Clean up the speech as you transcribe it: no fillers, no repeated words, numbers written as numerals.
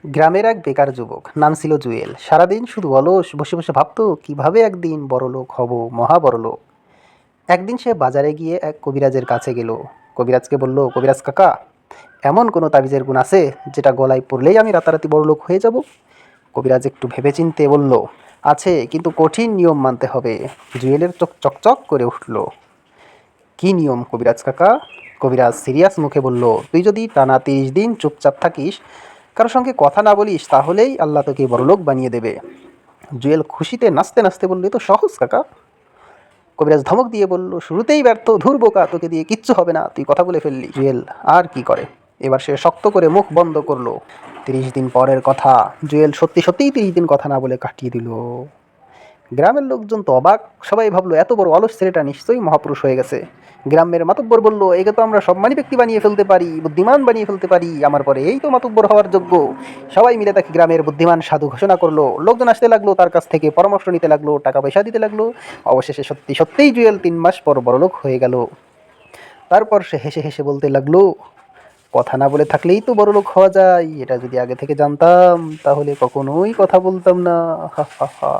গ্রামের এক বেকার যুবক, নাম ছিল জুয়েল। সারাদিন শুধু অলস বসে বসে ভাবতো কিভাবে একদিন বড়লোক হব, মহা বড়লোক। একদিন সে বাজারে গিয়ে এক কবিরাজের কাছে গেল। কবিরাজকে বলল, কবিরাজ কাকা, এমন কোনো তাবিজের গুণ আছে যেটা গলায় পড়লেই আমি রাতারাতি বড়লোক হয়ে যাব? কবিরাজ একটু ভেবেচিন্তে বলল, আছে, কিন্তু কঠিন নিয়ম মানতে হবে। জুয়েলের চোখ চকচক করে উঠল। কী নিয়ম কবিরাজ কাকা? কবিরাজ সিরিয়াস মুখে বলল, তুই যদি টানা 30 দিন চুপচাপ থাকিস, কারোর সঙ্গে কথা না বলিস, তাহলেই আল্লাহ তোকে বড়লোক বানিয়ে দেবে। জুয়েল খুশিতে নাচতে নাচতে বলল, এ তো সহজ কাকা। কবিরাজ ধমক দিয়ে বলল, শুরুতেই ব্যর্থ, ধুর বোকা, তোকে দিয়ে কিচ্ছু হবে না, তুই কথা বলে ফেললি। জুয়েল আর কি করে, এবার সে শক্ত করে মুখ বন্ধ করলো। 30 দিন পরের কথা। জুয়েল সত্যি সত্যিই 30 দিন কথা না বলে কাটিয়ে দিল। গ্রামের লোকজন তো অবাক। সবাই ভাবলো, এত বড় অলস ছেলেটা নিশ্চয়ই মহাপুরুষ হয়ে গেছে। গ্রামের মাতব্বর বলল, একে তো আমরা সম্মানী ব্যক্তি বানিয়ে ফেলতে পারি, বুদ্ধিমান বানিয়ে ফেলতে পারি, আমার পরে এই তো মাতব্বর হওয়ার যোগ্য। সবাই মিলে তাকে গ্রামের বুদ্ধিমান সাধু ঘোষণা করলো। লোকজন আসতে লাগলো, তার কাছ থেকে পরামর্শ নিতে লাগলো, টাকা পয়সা দিতে লাগলো। অবশেষে সত্যি সত্যিই জুয়েল 3 মাস পর বড়লোক হয়ে গেল। তারপর সে হেসে হেসে বলতে লাগলো, কথা না বলে থাকলেই তো বড়লোক হওয়া যায়, এটা যদি আগে থেকে জানতাম তাহলে কখনোই কথা বলতাম না। হা হা হা।